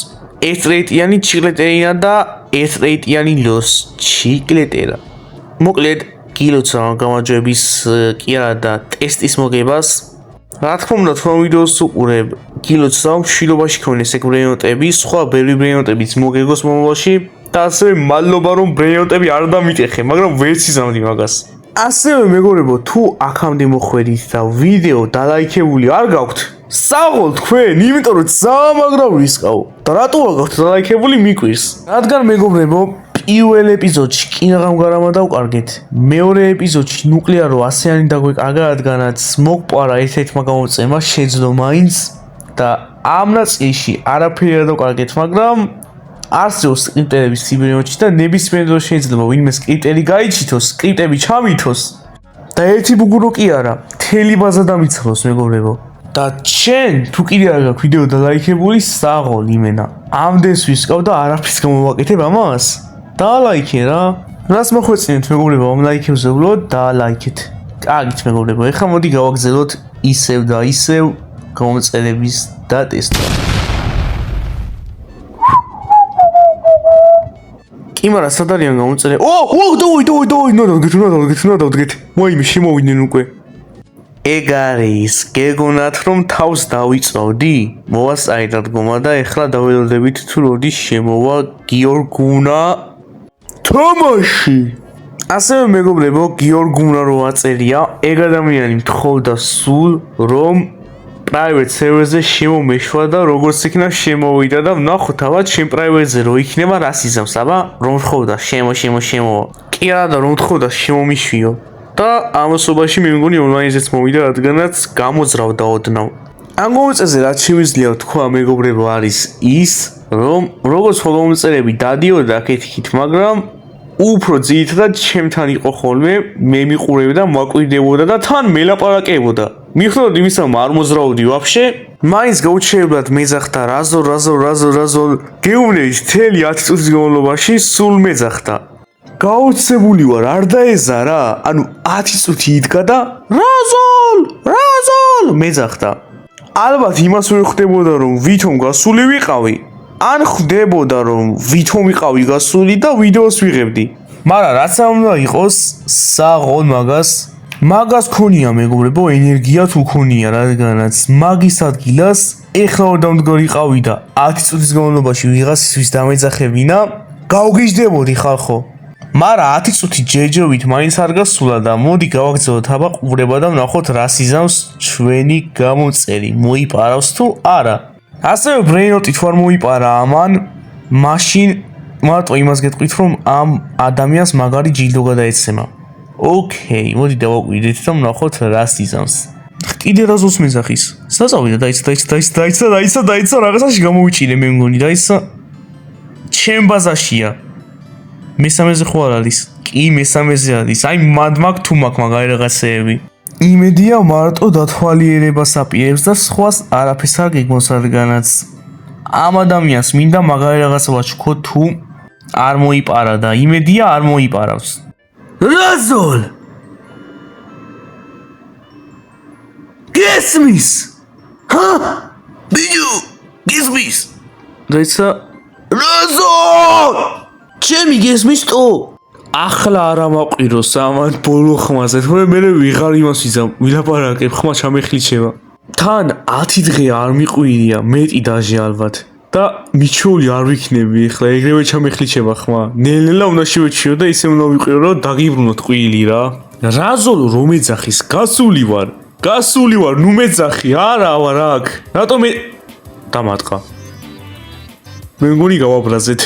ერთ რეიტიანი ჩიკლეტერინა და ერთ რეიტიანი ლოს ჩიკლეტერა. მოკლედ, გილოცავ ამ გამარჯვების კი არა და ტესტის მოგებას. რა თქმა უნდა, თქვენ ვიდეოს უყურებ, გილოცავ მშვილობაში ქონეს ეგ ბრეინოტები, სხვა ბევრი ბრეინოტებიც მოგეგოს მომავალში და ასევე მადლობა რომ ბრეინოტები არ დამიტეხე, მაგრამ ვერც იზამდი მაგას. ასევე მეგობრებო, თუ აქამდე მოხვედით და ვიდეო დალაიქებული არ გაქვთ, საღოლ თქვენ, იმიტომ რომ ძალიან ვისყავ და რატო არ გაქვთ დალაიქებული მიკვირს. რადგან მეგობრებო, პირველ ეპიზოდში კინაღამგარამა დავკარგეთ. მეორე ეპიზოდში ნუკლეარო ასიანი დაგვეკარგა, რადგანაც მოგპარა ერთ-ერთმა გამომწევმა შეძლო მაინც და ამ ნაწილში არაფერი არ დავკარგეთ, მაგრამ არსებობს სკრიპტერების ციბერიმოჩი და ნებისმიერ დროს შეიძლება ვინმე სკრიპტერი გაიჩითოს, სკრიპტები ჩამითოს და ერთი ბუგურო კი არა, მთელი ბაზა დამიცალოს მეგობრებო. და ჩვენ თუ კიდე არ გაქვთ ვიდეო დალაიქებული, საღოლ იმენა. ამდენს ვისკავ და არაფერს გამოვაკეთებ ამას. დაალაიქე რა. რას მოხვეწინეთ მეგობრებო, ამ ლაიქებზე ვვლოდ დაალაიქეთ. კარგით მეგობრებო, ეხლა მოდი გავაგზავნოთ ისევ და ისევ გამომწერების დატესტვა. კი მაგრამ სად არიან გამომწერე? დავდგეთ. ვაიმე, შემოვიდნენ უკვე. ეგ არის, გეგონათ რომ თავს დავიწოვდი? მოვასწრეთ გომა და ეხლა დაველოდებით თუ როდი შემოვა გიორგუნა თამაში. ასევე მეგობრებო, გიორგუნა რო აწერია, ეგ ადამიანი მთხოვდა სულ რომ private server-ზე შემომეშვა და როგორც იქნა შემოვიდა და ვნახოთ ალბათ შენ private-ზე რო იქნება რას იზამს, აბა რომ თხოვდა შემო. კი არა და რომ თხოვდა შემომიშვიო. და ამასობაში მე მგონი ონლაინზეც მოვიდა, რადგანაც გამოძრავდა ოდნავ. ამ გამომწერზე რაც შემიძლია თქვა მეგობრებო არის ის, რომ როგორც გამომწერები დადიოდა აქეთ-იქით, მაგრამ უფრო ძირითადად ჩემთან იყო ხოლმე, მე მიყურებდა, მაკვირდებოდა და თან მელაპარაკებოდა. მიუხედავად იმისა, რომ არ მოძრაობდი ვაფშე, მაინც გაუჩერებლად მეძახდა რაზოლ. გეუბნებით მთელი 10 წუთის განმავლობაში სულ მეძახდა. გაოცებული ვარ, არ დაეზარა, ანუ 10 წუთი იდგა და რაზოლ მეძახდა. ალბათ იმას ვერ ხვდებოდა რომ ვითომ გასული ვიყავი, ან ხვდებოდა რომ ვითომ ვიყავი გასული და ვიდეოს ვიღებდი. მაგრამ რაც უნდა იყოს, საღოლ მაგას ქონია მეგობრებო, ენერგია თუ ქონია, რადგანაც მაგის ადგილას ეხლა ორ დამდგარიყავი და 10 წუთის განმავლობაში ვიღაცისთვის დამეძახებინა, გავგიჟდებოდი ხალხო. მაგრამ 10 წუთი ჯერჯერობით მაინც არ გასულა და მოდი გავაგზავნოთ აბა ყურება და ვნახოთ რას იზამს ჩვენი გამომწერი, მოიპარავს თუ არა. ასევე ბრეინოტი თუ არ მოიპარა ამან, მაშინ მარტო იმას გეტყვით რომ ამ ადამიანს მაგარი ჯილდო გადაეცემა. ოკეი, მოდი დავაკვირდეთ და ვნახოთ რას იზამს. კიდე რაზოს მეძახის? საწავიდა დაიცა რაღაცაში გამოვიჭირე მე მგონი, დაიცა ჩემ ბაზაშია. მესამეზე ხო არ არის? კი, მესამეზე არის. აი მაგ თუ მაგარი რაღაცეები. იმედია მარტო დათვალიერებას აპირებს და სხვას არაფერს არ გეგმოს, რადგანაც ამ ადამიანს მინდა მაგარი რაღაცა ვაჩქო თუ არ მოიპარა და იმედია არ მოიპარავს. რაზოლ! გესმის? ჰა? ბიჯუ, გესმის? დაიცა რაზოლ! ჩემი გესმის თუ? ახლა არა მაყვიროს ამან ბოლო ხმაზე, თორე მე ვიღარ იმას ვიზამ, ვილაპარაკებ, ხმა ჩამეხლიჩება. თან 10 დღე არ მიყვირია, მეტი დაჟე ალბათ. და მიჩვეული არ ვიქნები ახლა, ეგრევე ჩამეხლიჩება ხმა. ნელ-ნელა უნდა შევეჩვიო და ისე უნდა ვიყირო, რომ დაგიბრუნოთ ყვილი რა. რაზოლო რომ ეძახის, გასული ვარ, ნუ მეძახი, არა ვარ აქ. რატომ მე დამატყა. მე მგონი გავაბრაზეთ.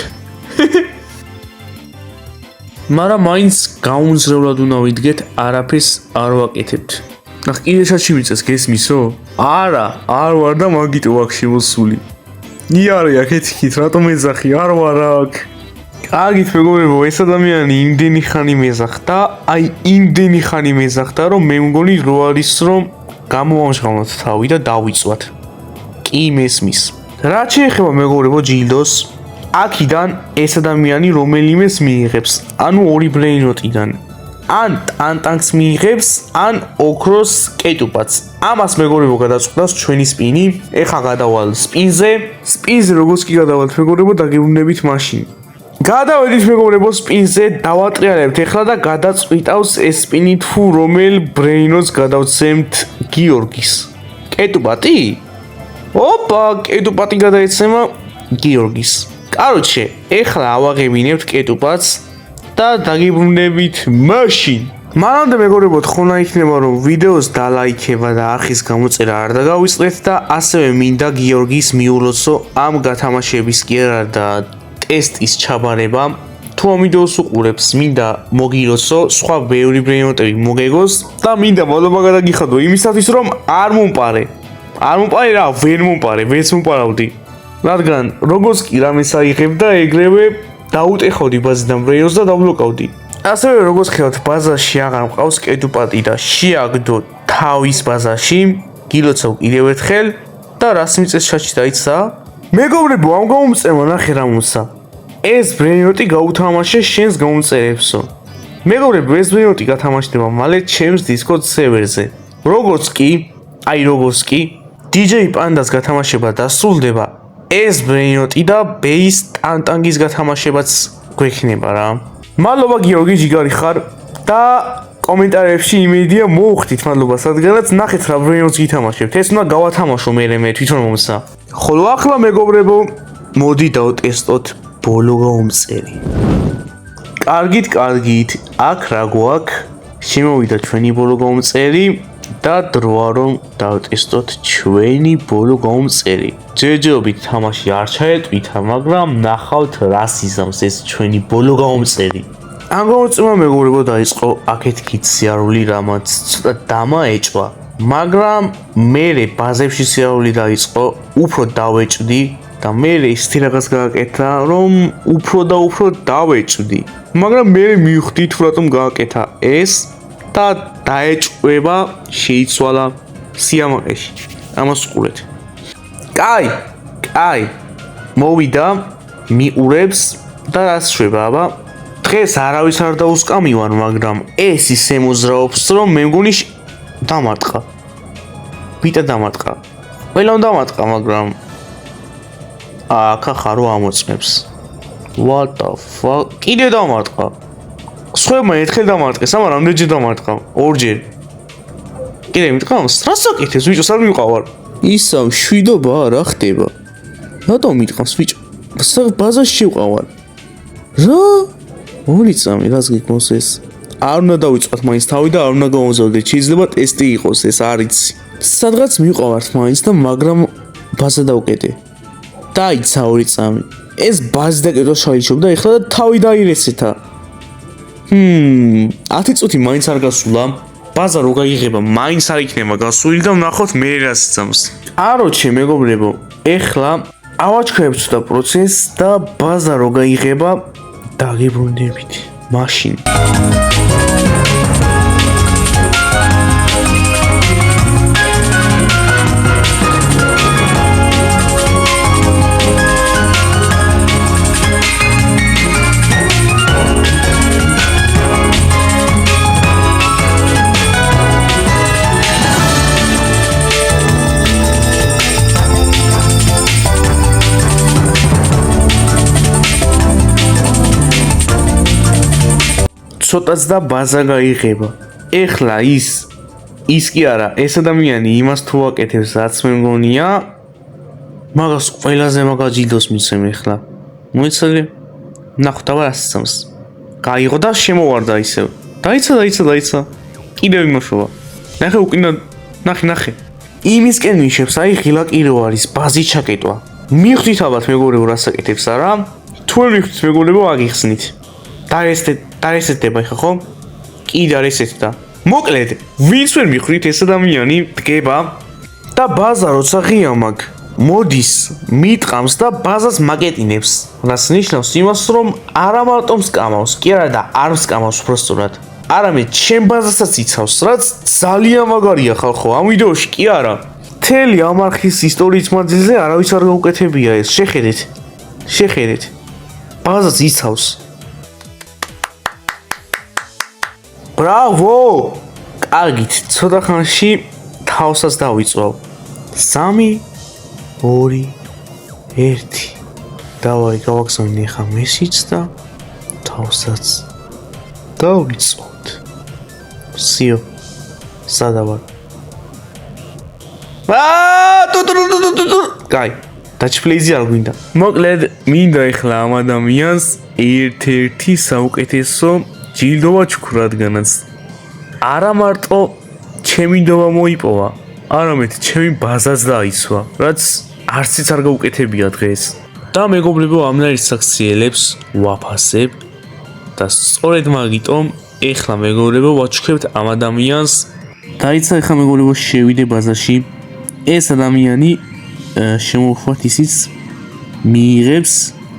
მაგრამ მაინც გაუმძლევრად უნდა ვიდგეთ, არაფერს არ ვაკეთებთ. ნახ, კიდე შაჩი მიწეს გესმისო? არა, არ ვარ და მაგიტო აქ შემოსული. იარე აქეთ-იქით, რატომ ეძახი? არ ვარ აქ. კარგით მეგობრებო, ეს ადამიანი იმდენი ხანი მეძახდა, რომ მე მგონი რო არის რომ გამოვამჟღავნოთ თავი და დავიწვათ. კი მესმის. რაც შეეხება მეგობრებო ჯილდოს, აქიდან ეს ადამიანი რომელიმეს მიიღებს, ანუ ორი ბრეინოტიდან. ან ტანტანკს მიიღებს, ან ოქროს კეტუპაც. ამას მეგობრებო გადაწყვეტავს ჩვენი სპინი. ეხლა გადავალ სპინზე. სპინზე როგორც კი გადავალთ მეგობრებო, დაგეუბნებით მაშინ. გადავედით მეგობრებო სპინზე, დავატრიალებთ ეხლა და გადაწყვიტავს ეს სპინი თუ რომელ ბრეინოს გადავცემთ გიორგის. კეტუპატი? ოპა, კეტუპატი გადაეცემა გიორგის. კაროჩე, ეხლა ავაღებინებთ კეტუპატს და დაგიბრუნდებით მაშინ. მანამდე მეგობრებო თხოვნა იქნება რომ ვიდეოს დალაიქება და არხის გამოწერა არ დაგავიწყდეთ და ასევე მინდა გიორგის მიულოცო ამ გათამაშების კი არა და ტესტის ჩაბარება. თუ ამ ვიდეოს უყურებს, მინდა მოგილოცო, სხვა ბევრი ბრეინოტები მოგეგოს და მინდა მადლობა გადაგიხადო იმისათვის რომ არ მომპარე. არ მომპარე რა, ვერ მომპარე, ვერც მომპარავდი. რადგან როგორც კი რამეს აიღებ და ეგრევე დაუტეხავდი ბაზიდან ბრეინოს და დაბლოკავდი. ასევე როგორც ხედავთ ბაზაში აღარ მყავს კეტუპატი და შეაგდო თავის ბაზაში, გილოცავ კიდევ ერთხელ და რას მიწეს ჩატში დაიცა? მეგობრებო, ამ გამომწერმა ნახე რა მომცა. ეს ბრეინოტი გაუთამაშე შენს გამომწერებსო. მეგობრებო, ეს ბრეინოტი გათამაშდება მალე ჩემს Discord სერვერზე. როგორც კი DJ Pandas გათამაშება დასრულდება, ეს ბრეინოტი და Base ტანტანგის გათამაშებაც გვექნება რა. მადლობა გიორგი, ჯიგარი ხარ და კომენტარებში იმედია მოუხდით მადლობა, სადგანაც ნახეთ რა ბრეინოტს გითამაშებთ. ეს უნდა გავათამაშო მე თვითონ მომცა. ხოლო ახლა მეგობრებო, მოდი დავტესტოთ ბოლო გამომწერი. კარგით, აქ რა გვაქვს? შემოვიდა ჩვენი ბოლო გამომწერი და დროა რომ დავტესტოთ ჩვენი ბოლო გამომწერი. ჯერჯერობით თამაში არ ჩაეტვითა, მაგრამ ნახავთ რას იზამს ეს ჩვენი ბოლო გამომწერი. ამ გამომწერმა მეგობრებო დაიწყო აქეთ გიციარული, რამაც ცოტა დამაეჭვა, მაგრამ მერე ბაზებში სიარული დაიწყო, უფრო დავეჭვდი და მერე ისეთი რაღაც გააკეთა, რომ უფრო დავეჭვდი. მაგრამ მერე მივხვდი თუ რატომ გააკეთა ეს და დაეჭვება შეიცვალა სიამაყეში. ამას ვყურეთ. კაი, მოვიდა, მიყურებს და რას შვება, აბა? დღეს არავის არ დაუსკამივარ, მაგრამ ეს ისე მოძრაობს, რომ მე მგონი დამარტყა. ვიტა დამარტყა. ყველამ დამარტყა, მაგრამ ახლა ხარო ამოწმებს. What the fuck? კიდე დამარტყა. სხვებმა ერთხელ დამარტყეს, მაგრამ რამდენჯერ დამარტყა? ორჯერ. კიდე მიტყავს? რას აკეთებს, ბიჭო, არ მივყავარ. ისავ შვიდობა რა ხდება? რატომ მიტყავს, ბიჭო? ბაზაში შევყავარ. რა? ორი წამი, რას გიქონს ეს? არ უნდა დავიწყოთ მაინც თავი და არ უნდა გავამზადოთ. შეიძლება ტესტი იყოს ეს, არ იცი. სადღაც მივყავართ მაინც და მაგრამ ბაზა დავკეტე. დაიცა ორი წამი. ეს ბაზი დაკეტვა შეიძლება ეხლა და თავი დაირესეთა. 10 წუთი მაინც არ გასულა. ბაზა რო გაიღება, მაინც არ იქნება გასული და ვნახოთ მე რას იწამს. კაროჩე მეგობრებო, ეხლა ავაჩქარებთ ცოტა პროცესს და ბაზა რო გაიღება, დაგიბრუნდებით. მაშინ. ცოტაც და ბაზა გაიღება. ეხლა ის კი არა, ეს ადამიანი იმას თუ აკეთებს, რაც მე მგონია, მაგას ყველაზე მაგა ჯილდოს მიცემ ეხლა. მოიცადე? ნახოთ აბა რას იწამს. გაიღო და შემოვარდა ისევ. დაიცა. კიდევ იმოშოვა. ნახე უკინა, ნახე. იმისკენ მიშებს, აი ღილა კირო არის, ბაზი ჩაკეტვა. მივხვდით ალბათ მეგობრებო რას აკეთებს არა? თუ ვერ მივხვდით მეგობრებო, აგიხსნით. დარესეტდება ხა ხო? კი დარესეტდა. მოკლედ, ვინც ვერ მიხვდით ეს ადამიანი დგება და ბაზა როცა ღია მაგ მოდის, მიტყამს და ბაზას მაკეტინებს. რაც ნიშნავს იმას, რომ არა მარტო მსკამავს, კი არა და არ მსკამავს უბრალოდ. არამედ ჩემ ბაზასაც იცავს, რაც ძალიან მაგარია ხალხო, ამ ვიდეოში კი არა. მთელი ამ არხის ისტორიის მანძილზე არავის არ გაუკეთებია ეს. შეხედეთ. ბაზას იცავს. Bravo! კარგით, ცოტა ხანში თავსაც დავიწვავ. 3 2 1 დავაი გავაგზავნე ხა მესიც და თავსაც დავიწყოთ. სიო. სადა ვარ? კაი, დაჩფლეიზი არ გვინდა. მოკლედ, მინდა ეხლა ამ ადამიანს ერთ-ერთი საუკეთესო ჯილდოვა ჩქვრა, რადგანაც არა მარტო ჩემი ნდობა მოიპოვა, არამედ ჩემი ბაზაც დაიცვა, რაც არციც არ გაუკეთებია დღეს. და მეგობრებო, ამნაირ საქციელებს ვაფასებ და სწორედ მაგიტომ ეხლა მეგობრებო ვაჩვენებთ ამ ადამიანს. დაიცა ეხლა მეგობრებო შევიდე ბაზაში. ეს ადამიანი შემოვხვათ ისიც მიიღებს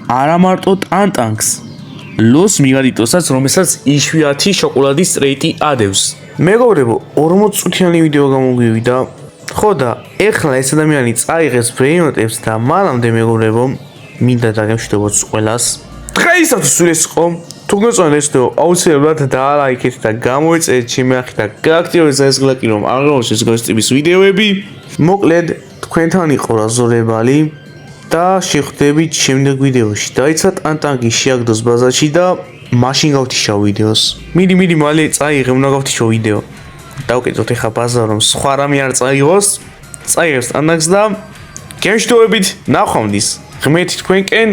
არა მარტო ტანტანკს, ლოს მიგადიტოსაც, რომელსაც იშვიათი შოკოლადის ტრეიტი ადევს. მეგობრებო, 40 წუთიანი ვიდეო გამოგვივიდა. ხო და ეხლა ეს ადამიანი წაიღებს ბრეინოტებს და მანამდე მეგობრებო, მინდა დაგემშვიდობოთ ყველას. დღეისათვის ეს იყო. თუ გეწონათ ეს ვიდეო, აუცილებლად დაალაიქეთ და გამოეწერეთ ჩემი არხი და გააქტიურეთ ზღელაკი, რომ არ გავაჩერდეთ ეს ტიპის ვიდეოები. მოკლედ, თქვენთან იყო რაზორებალი და შეხვდებით შემდეგ ვიდეოში. დაიცვათ ტანტანკი შეაგდოს ბაზაში და მაშინ გავთიშავ ვიდეოს. მიდი მალე წაიღე, უნდა გავთიშო ვიდეო. დავკეთოთ ეხა ბაზა, რომ სხვა რამე არ წაიღოს. წაიღებს ტანტანკს და გემშვიდობებით ნახვამდის. ღმერთი თქვენკენ.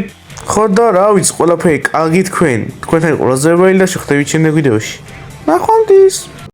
ხო და რა ვიცი, ყველაფერი კარგი თქვენ. თქვენთან იყო რაზორებალი და შეხვდებით შემდეგ ვიდეოში. ნახვამდის.